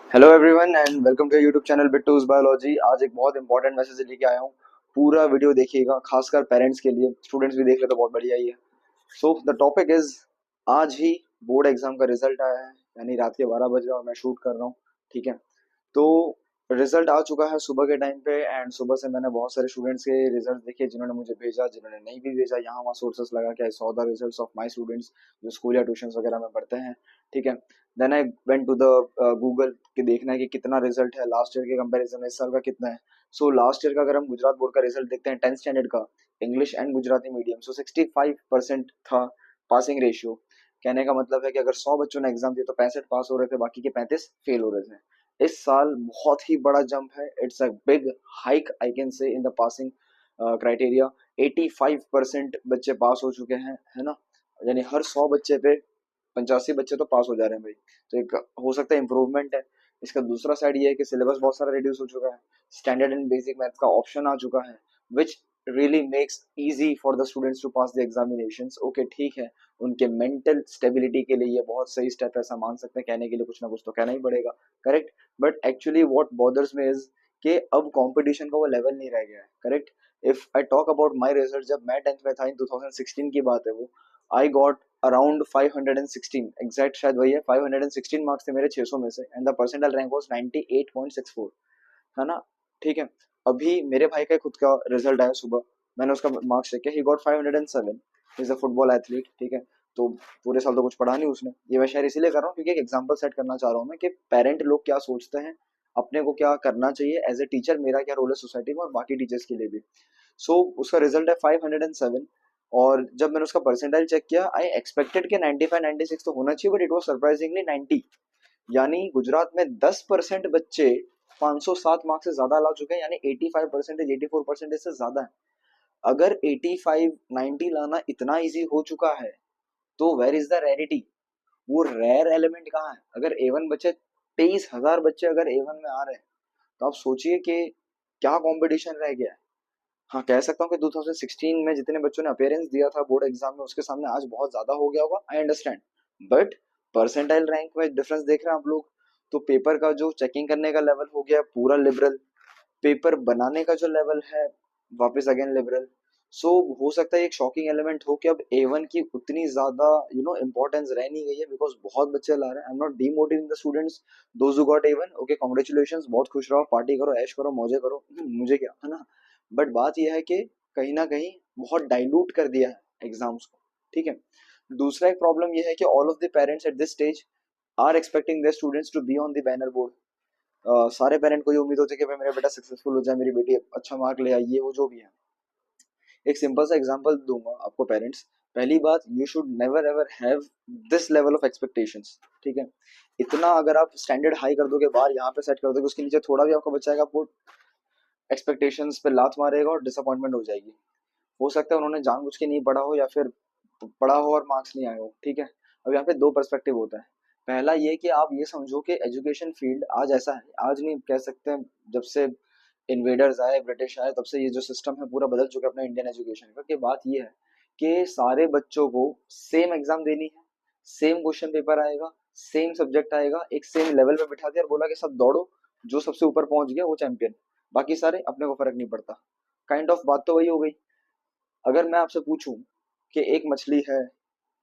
Hello everyone and welcome to YouTube channel Bittu's biology. आज एक बहुत इंपॉर्टेंट मैसेज लेके आया हूँ। पूरा वीडियो देखिएगा, खासकर पेरेंट्स के लिए। स्टूडेंट्स भी देख ले तो बहुत बढ़िया ही है। सो द टॉपिक इज, आज ही बोर्ड एग्जाम का रिजल्ट आया है, यानी रात के 12 बज रहे और मैं शूट कर रहा हूँ। ठीक है, तो रिजल्ट आ चुका है सुबह के टाइम पे। एंड सुबह से मैंने बहुत सारे स्टूडेंट्स के रिजल्ट देखे, जिन्होंने मुझे भेजा, जिन्होंने नहीं भी भेजा। यहाँ वहाँ सोर्सेस लगा के I saw the results of my students जो स्कूल या ट्यूशन वगैरह में पढ़ते हैं। ठीक है, then I went to the Google कि देखना है कि कितना रिजल्ट है लास्ट ईयर के कंपैरिजन में, इस साल का कितना है। सो लास्ट ईयर का अगर हम गुजरात बोर्ड का रिजल्ट देखते हैं 10th स्टैंडर्ड का, इंग्लिश एंड गुजराती मीडियम, सो 65% था पासिंग रेशियो। कहने का मतलब है कि अगर 100 बच्चों ने एग्जाम दिया तो 65 पास हो रहे थे, बाकी के 35 फेल हो रहे थे। इस साल बहुत ही बड़ा जंप है, it's a big hike I can say in the passing criteria. 85% बच्चे पास हो चुके हैं, है ना। यानी हर 100 बच्चे पे 85 बच्चे तो पास हो जा रहे हैं भाई। तो एक हो सकता है इम्प्रूवमेंट है। इसका दूसरा साइड ये है कि सिलेबस बहुत सारा रिड्यूस हो चुका है। स्टैंडर्ड एंड बेसिक मैथ्स का ऑप्शन आ चुका है, which really makes easy for the students to pass the examinations. Okay ठीक है, उनके मेंटल स्टेबिलिटी के लिए ये बहुत सही स्टेप है, ऐसा मान सकते हैं। कहने के लिए कुछ ना कुछ तो कहना ही पड़ेगा, correct. But actually what bothers me is कि अब कंपटीशन का वो लेवल नहीं रह गया है, correct. If I talk about my result, जब मैं 10th में था, इन 2016 की बात है वो, आई गॉट अराउंड 516, एग्जैक्ट शायद वही है, 516 मार्क्स थे मेरे 600 में से, and the percentile rank was 98.64, है ना। ठीक है, अभी मेरे भाई का खुद का रिजल्ट आया सुबह, मैंने उसका मार्क्स चेक किया, he got 507। Is a football athlete, ठीक है। तो पूरे साल तो कुछ पढ़ा नहीं उसने। ये मैं शेयर इसीलिए कर रहा हूँ क्योंकि एक एग्जांपल सेट करना चाह रहा हूँ मैं कि पेरेंट लोग क्या सोचते हैं, अपने को क्या करना चाहिए एज ए टीचर, मेरा क्या रोल है सोसाइटी में और बाकी टीचर्स के लिए भी। उसका रिजल्ट है 507। और जब मैंने उसका परसेंटाइल चेक किया, आई एक्सपेक्टेड कि 95 96 तो होना चाहिए, बट इट वाज सरप्राइजिंगली 90। यानी गुजरात में 10% बच्चे 507 मार्क्स से ज्यादा ला चुके हैं, यानी 85%, 84% से ज्यादा है। अगर 85 90 लाना इतना इजी हो चुका है, तो वेर इज द रेरिटी? वो रेयर एलिमेंट कहाँ है? अगर A1 बच्चे, 23,000 बच्चे अगर A1 में आ रहे हैं, तो आप सोचिए कि क्या कंपटीशन रह गया है। हाँ, कह सकता हूँ कि 2016 में जितने बच्चों ने अपेयरेंस दिया था बोर्ड एग्जाम में, उसके सामने आज बहुत ज्यादा हो गया होगा, I understand. But percentile rank में डिफरेंस देख रहे हैं आप लोग। तो पेपर का जो चेकिंग करने का लेवल हो गया पूरा लिबरल, पेपर बनाने का जो लेवल है वापस अगेन लिबरल। सो हो सकता है एक शॉकिंग एलिमेंट हो कि अब A1 की उतनी ज्यादा इंपॉर्टेंस रह नहीं गई है, बिकॉज बहुत बच्चे ला रहे हैं। आई am not demotivating the students, those who got A1, okay congratulations, बहुत खुश रहो, पार्टी करो, ऐश करो, मौजे करो, मुझे क्या, है ना। बट बात यह है कि कहीं ना कहीं बहुत डाइल्यूट कर दिया है एग्जाम्स को। ठीक है, दूसरा एक प्रॉब्लम यह है कि all of the parents at this stage are expecting their students to be on the banner board. सारे पेरेंट को ये उम्मीद होती है कि भाई मेरा बेटा सक्सेसफुल हो जाए, मेरी बेटी अच्छा मार्क ले आई, ये वो जो भी है। एक सिंपल सा एग्जांपल दूंगा आपको पेरेंट्स। पहली बात, you should never ever have this level of expectations. ठीक है, इतना अगर आप स्टैंडर्ड हाई कर दोगे, बार यहाँ पे सेट कर दोगे, उसके नीचे थोड़ा भी आपका बच्चा है, आपको एक्सपेक्टेशंस पे लात मारेगा और डिसअपॉइंटमेंट हो जाएगी। हो सकता है उन्होंने जानबूझ के नहीं पढ़ा हो, या फिर पढ़ा हो और मार्क्स नहीं आए हो। ठीक है, अब यहाँ पे दो पर्सपेक्टिव होता है। पहला ये कि आप ये समझो कि एजुकेशन फील्ड आज ऐसा है, आज नहीं कह सकते हैं, जब से इन्वेडर्स आए, ब्रिटिश आए, तब से ये जो सिस्टम है पूरा बदल चुका है अपना इंडियन एजुकेशन का। कि बात ये है कि सारे बच्चों को सेम एग्जाम देनी है, सेम क्वेश्चन पेपर आएगा, सेम सब्जेक्ट आएगा, एक सेम लेवल पे बिठा दिया और बोला कि सब दौड़ो, जो सबसे ऊपर पहुंच गया वो चैंपियन, बाकी सारे अपने को फर्क नहीं पड़ता। काइंड ऑफ बात तो वही हो गई। अगर मैं आपसे पूछूं कि एक मछली है,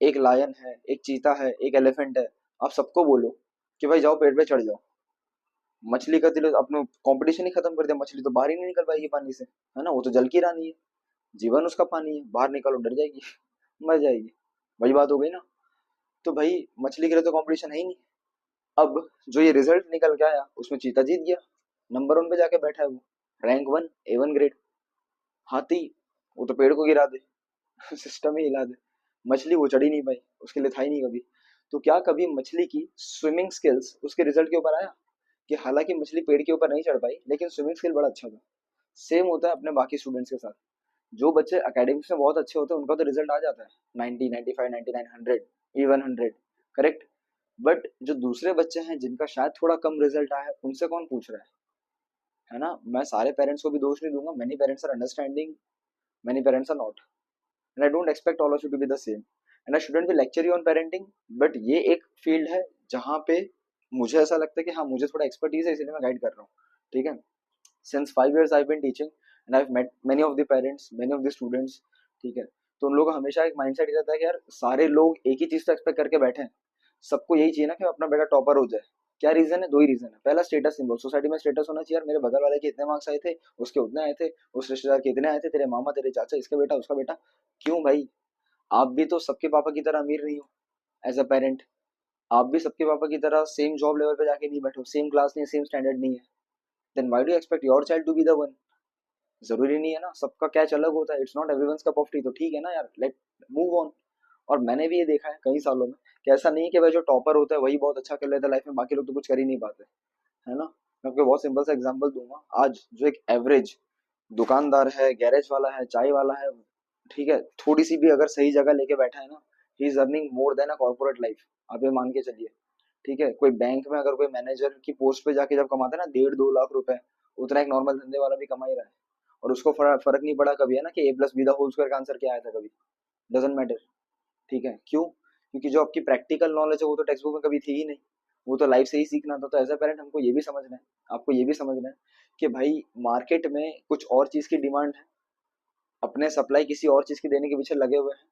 एक लायन है, एक चीता है, एक एलिफेंट है, आप सबको बोलो कि भाई जाओ पेड़ पे चढ़ जाओ, मछली का दिल अपने कंपटीशन ही खत्म कर दिया। मछली तो बाहर ही नहीं निकल पाएगी पानी से, है ना। वो तो जल की रानी है, जीवन उसका पानी है, बाहर निकालो डर जाएगी, मर जाएगी। वही बात हो गई ना। तो भाई मछली के लिए तो कंपटीशन है ही नहीं। अब जो ये रिजल्ट निकल के आया, उसमें चीता जीत गया, नंबर 1 पे जाके बैठा है वो, रैंक 1, A1 ग्रेड। हाथी, वो तो पेड़ को गिरा दे, सिस्टम ही हिला दे। मछली वो चढ़ ही नहीं पाई, उसके लिए था ही नहीं कभी। तो क्या कभी मछली की स्विमिंग स्किल्स उसके रिजल्ट के ऊपर आया? कि हालांकि मछली पेड़ के ऊपर नहीं चढ़ पाई, लेकिन स्विमिंग स्किल बड़ा अच्छा था। सेम होता है अपने बाकी स्टूडेंट्स के साथ। जो बच्चे एकेडमिक्स में बहुत अच्छे होते हैं, उनका तो रिजल्ट आ जाता है 90 95 99 100, इवन 100, करेक्ट। बट जो दूसरे बच्चे हैं जिनका शायद थोड़ा कम रिजल्ट आया है, उनसे कौन पूछ रहा है ना। मैं सारे पेरेंट्स को भी दोष नहीं दूंगा, many parents are understanding, many parents are not, and I don't expect all of you to be the same, and I shouldn't be lecture you on parenting. But ये एक फील्ड है जहाँ पे मुझे ऐसा लगता है कि हाँ मुझे थोड़ा एक्सपर्टीज है, इसलिए मैं गाइड कर रहा हूँ। ठीक है, since 5 years I've been teaching and I've met many of the parents, many of the students। ठीक है, तो उन लोगों का हमेशा एक माइंडसेट रहता है कि यार सारे लोग एक ही चीज तो एक्सपेक्ट करके बैठे हैं, सबको यही चाहिए ना कि अपना बेटा टॉपर हो जाए। क्या रीजन है? दो ही रीजन है। पहला स्टेटस सिंबल, सोसाइटी में स्टेटस होना चाहिए, यार मेरे बगल वाले के इतने मार्क्स आए थे, उसके उतने आए थे, उस रिश्तेदार के इतने आए थे, तेरे मामा तेरे चाचा इसका बेटा उसका बेटा। क्यों भाई? आप भी तो सबके पापा की तरह अमीर नहीं हो। एज अ पेरेंट आप भी सबके पापा की तरह सेम जॉब लेवल पे जाके नहीं बैठे हो, सेम क्लास नहीं है, सेम स्टैंडर्ड नहीं है। Then why do expect your child to be the one? जरूरी नहीं है ना, सबका कैच अलग होता है, it's not everyone's cup of tea. तो ठीक है ना यार, लेट मूव ऑन। और मैंने भी ये देखा है कई सालों में कि ऐसा नहीं है कि भाई जो टॉपर होता है वही बहुत अच्छा कर लेता है लाइफ में, बाकी लोग तो कुछ कर ही नहीं पाते, है ना। मैं आपको बहुत सिंपल सा एग्जांपल दूंगा। आज जो एक एवरेज दुकानदार है, गैरेज वाला है, चाय वाला है, ठीक है, थोड़ी सी भी अगर सही जगह लेके बैठा है ना, he is earning more than a corporate life. आप ये मान के चलिए। ठीक है, कोई बैंक में अगर कोई मैनेजर की पोस्ट पे जाके जब कमाता है ना 1.5-2 लाख रुपए, उतना एक नॉर्मल धंधे वाला भी कमा ही रहा है। और उसको फर्क नहीं पड़ा कभी, है ना, कि A+B द होल स्क्वायर का आंसर क्या आया था कभी। Doesn't matter. ठीक है, क्यों? क्योंकि जो आपकी प्रैक्टिकल नॉलेज है वो तो टेक्स्ट बुक में कभी थी ही नहीं, वो तो लाइफ से ही सीखना था। तो एज अ पेरेंट हमको ये भी समझना है, आपको ये भी समझना है कि भाई मार्केट में कुछ और चीज की डिमांड है, अपने सप्लाई किसी और चीज की देने के पीछे लगे हुए हैं,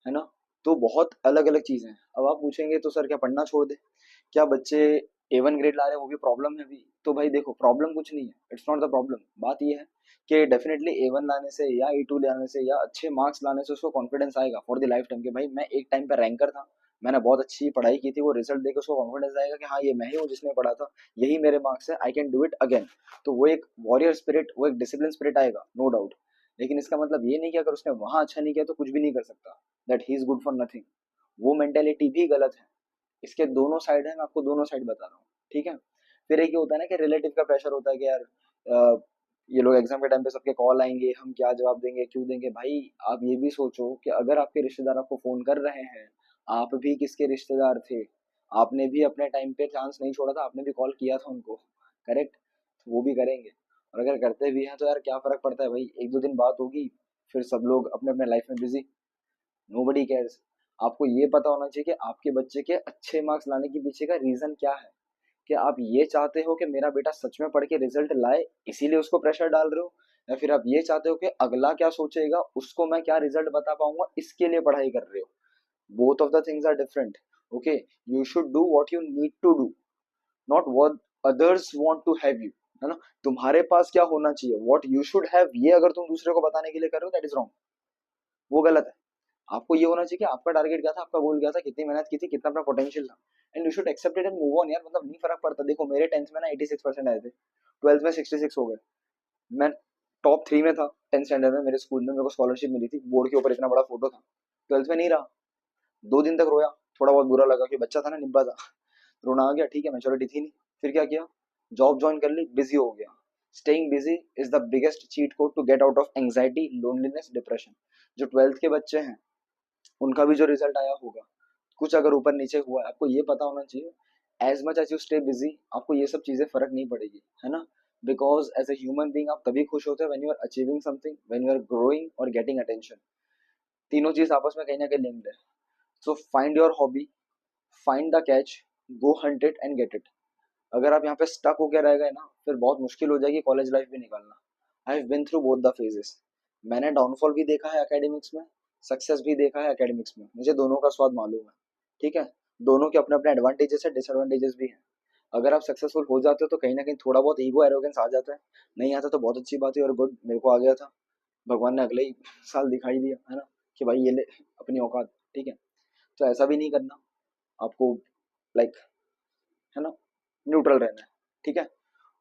है ना। तो बहुत अलग अलग चीजें हैं। अब आप पूछेंगे तो सर क्या पढ़ना छोड़ दे? क्या बच्चे A1 ग्रेड ला रहे हैं वो भी प्रॉब्लम है अभी? तो भाई देखो, प्रॉब्लम कुछ नहीं है, इट्स नॉट द प्रॉब्लम। बात ये है कि डेफिनेटली A1 लाने से या A2 लाने से या अच्छे मार्क्स लाने से उसको कॉन्फिडेंस आएगा फॉर द लाइफ टाइम, कि भाई मैं एक टाइम पे रैंकर था, मैंने बहुत अच्छी पढ़ाई की थी, वो रिजल्ट देकर उसको कॉन्फिडेंस आएगा कि हाँ ये मैं ही हूँ जिसने पढ़ा था, यही मेरे मार्क्स है, I can do it again. तो वो एक वॉरियर स्पिरिट, वो एक डिसिप्लिन स्पिरिट आएगा, नो डाउट। लेकिन इसका मतलब ये नहीं कि अगर उसने वहां अच्छा नहीं किया तो कुछ भी नहीं कर सकता, that he is good for nothing. वो मेंटेलिटी भी गलत है। इसके दोनों साइड है, मैं आपको दोनों साइड बता रहा हूँ। ठीक है, फिर एक ये होता है ना कि रिलेटिव का प्रेशर होता है कि यार ये लोग एग्जाम के टाइम पे सबके कॉल आएंगे, हम क्या जवाब देंगे, क्यों देंगे। भाई आप ये भी सोचो कि अगर आपके रिश्तेदार आपको फोन कर रहे हैं, आप भी किसके रिश्तेदार थे, आपने भी अपने टाइम पे चांस नहीं छोड़ा था, आपने भी कॉल किया था उनको, करेक्ट? वो भी करेंगे। और अगर करते भी हैं तो यार क्या फर्क पड़ता है भाई, एक दो दिन बात होगी, फिर सब लोग अपने अपने लाइफ में बिजी, नोबडी केयर्स। आपको ये पता होना चाहिए कि आपके बच्चे के अच्छे मार्क्स लाने के पीछे का रीजन क्या है। कि आप ये चाहते हो कि मेरा बेटा सच में पढ़ के रिजल्ट लाए, इसीलिए उसको प्रेशर डाल रहे हो, या फिर आप ये चाहते हो कि अगला क्या सोचेगा, उसको मैं क्या रिजल्ट बता पाऊंगा, इसके लिए पढ़ाई कर रहे हो। Both of the things are different. Okay, you should do what you need to do, not what others want to have you, है ना। तुम्हारे पास क्या होना चाहिए, व्हाट यू शुड हैव, ये अगर तुम दूसरे को बताने के लिए कर रहे हो, दैट इज रॉन्ग, वो गलत है। आपको ये होना चाहिए कि आपका टारगेट क्या था, आपका गोल क्या था, कितनी मेहनत की थी, कितना अपना पोटेंशियल था, and you should accept it and move on यार। मतलब नहीं फर्क पड़ता। देखो मेरे 10th में ना 86% आए थे, 12th में 66 हो गए, मैं टॉप 3 में था 10th स्टैंडर्ड में, मेरे स्कूल में मेरे को स्कॉलरशिप मिली थी, बोर्ड के ऊपर इतना बड़ा फोटो था। 12th में नहीं रहा, 2 दिन तक रोया, थोड़ा बहुत बुरा लगा कि बच्चा था ना, निब्बा था, रोना आ गया, ठीक है, मैच्योरिटी थी नहीं। फिर क्या किया, जॉब ज्वाइन कर ली, बिजी हो गया। Staying busy is the biggest cheat code to get out of anxiety, loneliness, depression. जो 12th के बच्चे हैं उनका भी जो रिजल्ट आया होगा, कुछ अगर ऊपर नीचे हुआ है, आपको ये पता होना चाहिए, as much as you stay busy, आपको ये सब चीजें फर्क नहीं पड़ेगी, है ना। Because as a human being आप तभी खुश होते हैं when you are achieving something, when you are growing और गेटिंग अटेंशन। तीनों चीज आपस में कहीं ना कहीं लिंक्ड है। So find your hobby, find the catch, go hunt it and get it. अगर आप यहाँ पे स्टक होकर रह गए ना, फिर बहुत मुश्किल हो जाएगी कॉलेज लाइफ भी निकालना। I have been through both the phases. मैंने डाउनफॉल भी देखा है एकेडमिक्स में, सक्सेस भी देखा है एकेडमिक्स में, मुझे दोनों का स्वाद मालूम है। ठीक है, दोनों के अपने अपने एडवांटेजेस है, डिसएडवांटेजेस भी हैं। अगर आप सक्सेसफुल हो जाते हो तो कहीं ना कहीं थोड़ा बहुत ईगो एरोगेंस आ जाता है, नहीं आता तो बहुत अच्छी बात है, और गुड, मेरे को आ गया था, भगवान ने अगले ही साल दिखाई दिया, है ना, कि भाई ये ले अपनी औकात। ठीक है, तो ऐसा भी नहीं करना आपको, लाइक, है ना, न्यूट्रल रहना है। ठीक है,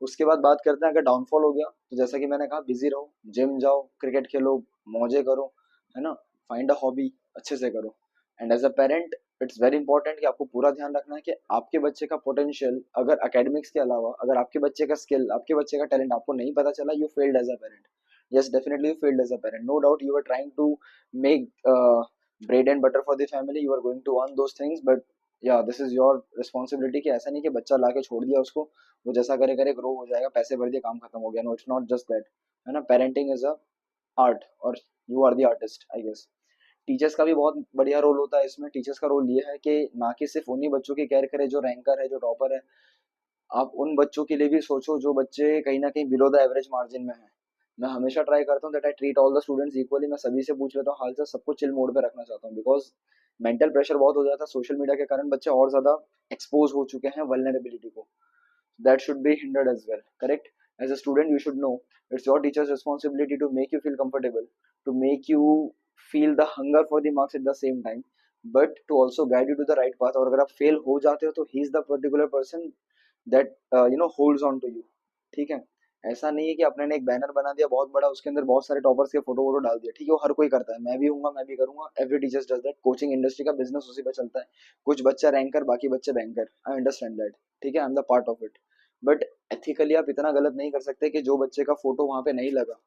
उसके बाद बात करते हैं, अगर डाउनफॉल हो गया तो जैसा कि मैंने कहा, बिजी रहो, जिम जाओ, क्रिकेट खेलो, मौजे करो, है ना, फाइंड अ हॉबी, अच्छे से करो। And as a parent it's very important कि आपको पूरा ध्यान रखना है कि आपके बच्चे का पोटेंशियल, अगर एकेडमिक्स के अलावा अगर आपके बच्चे का स्किल, आपके बच्चे का टैलेंट आपको नहीं पता चला, you failed as a parent. yes, definitely you failed as a parent, no doubt you were trying to make bread and butter for the family, you are going to earn those things, but yeah, this is your responsibility। कि ऐसा नहीं कि बच्चा लाके छोड़ दिया उसको, वो जैसा करे करे ग्रो हो जाएगा, पैसे भर दिए काम खत्म हो गया, no, it's not just that, है ना। पेरेंटिंग इज अ आर्ट, और you are the artist, I guess. Teachers का भी बहुत बढ़िया रोल होता है इसमें। टीचर्स का रोल ये है कि ना कि सिर्फ उन्हीं बच्चों की केयर करे जो रैंकर है, जो टॉपर है, आप उन बच्चों के लिए भी सोचो जो बच्चे कहीं ना कहीं बिलो द एवरेज मार्जिन में है। मैं हमेशा ट्राई करता हूँ that I treat all the students equally. मैं सभी से पूछ लेता हूँ हाल चाल, सबको चिल मोड पे रखना चाहता हूँ, बिकॉज मेंटल प्रेशर बहुत हो जाता है सोशल मीडिया के कारण। बच्चे और ज्यादा एक्सपोज हो चुके हैं वल्नरेबिलिटी को। That should be hindered as well, correct? As a student, you should know it's your teacher's responsibility to make you feel comfortable, to make you feel the hunger for the marks at the same time, but to also guide you to the right path. और अगर आप fail हो जाते हो तो he is the particular person that holds on to you। ठीक है? ऐसा नहीं है कि आपने एक बैनर बना दिया बहुत बड़ा, उसके अंदर बहुत सारे टॉपर्स के फोटो वोटो डाल दिया। ठीक है, वो हर कोई करता है, मैं भी हूँ, मैं भी करूंगा, every teacher does that. Coaching industry का बिजनेस उसी पे चलता है। कुछ बच्चा रैंकर, बाकी बच्चे बैंकर, आई अंडरस्टैंड दैट। ठीक है, I am the part of it. But ethically आप इतना गलत नहीं कर सकते कि जो बच्चे का फोटो वहां पे नहीं लगा,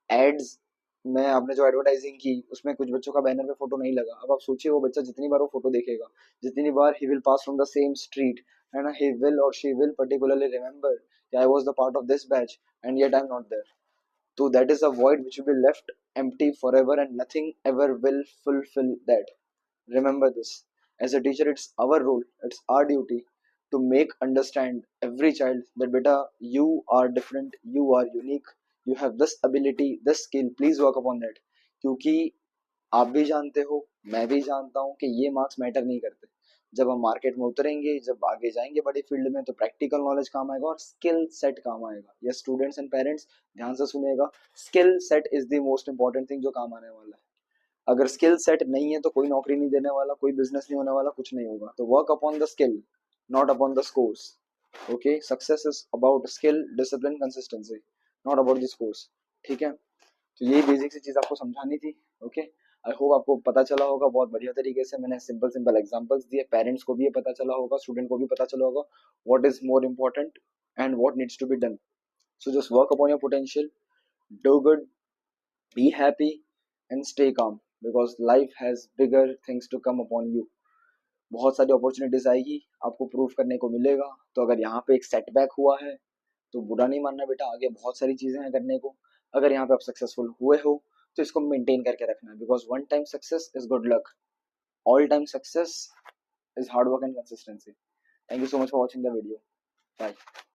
एड्स में आपने जो एडवर्टाइजिंग की उसमें कुछ बच्चों का बैनर पे फोटो नहीं लगा। अब आप सोचिए वो बच्चा जितनी बार वो फोटो देखेगा, जितनी बार he will pass from the same street, and he will और शी विल पर्टिकुलरली रिमेंबर कि I was the part of this batch and yet I am not there. So that is a void which will be left empty forever and nothing ever will fulfill that. Remember this. As a teacher, it's our role, it's our duty to make understand every child that beta, you are different, you are unique, you have this ability, this skill, please work upon that। क्योंकि आप भी जानते हो, मैं भी जानता हूँ कि ये मार्क्स मैटर नहीं करते। जब हम मार्केट में उतरेंगे, जब आगे जाएंगे बड़ी फील्ड में, तो प्रैक्टिकल नॉलेज काम आएगा और स्किल सेट काम आएगा। ये स्टूडेंट्स एंड पेरेंट्स ध्यान से सुनिएगा, skill set is the most important thing जो काम आने वाला है। अगर स्किल सेट नहीं है तो कोई नौकरी नहीं देने वाला, कोई बिजनेस नहीं होने वाला, कुछ नहीं होगा। तो work upon the skill, not upon the scores. Okay, success is about skill, discipline, consistency, not about the scores. ठीक है, तो यही बेसिक सी चीज आपको समझानी थी। ओके, आई होप आपको पता चला होगा बहुत बढ़िया तरीके से। मैंने सिंपल सिंपल एग्जांपल्स दिए, पेरेंट्स को भी ये पता चला होगा, स्टूडेंट को भी पता चला होगा what is more important and what needs to be done. So just work upon your potential, do good, be happy and stay calm, because life has bigger things to come upon you. बहुत सारी opportunities आएगी, आपको prove करने को मिलेगा। तो अगर यहाँ पे एक सेटबैक हुआ है तो बुरा नहीं मानना बेटा, आगे बहुत सारी चीजें हैं करने को। अगर यहाँ पे आप सक्सेसफुल हुए हो तो इसको मेंटेन करके रखना है, because one time success is good luck, all time success is hard work and consistency. Thank you so much for watching the video. Bye.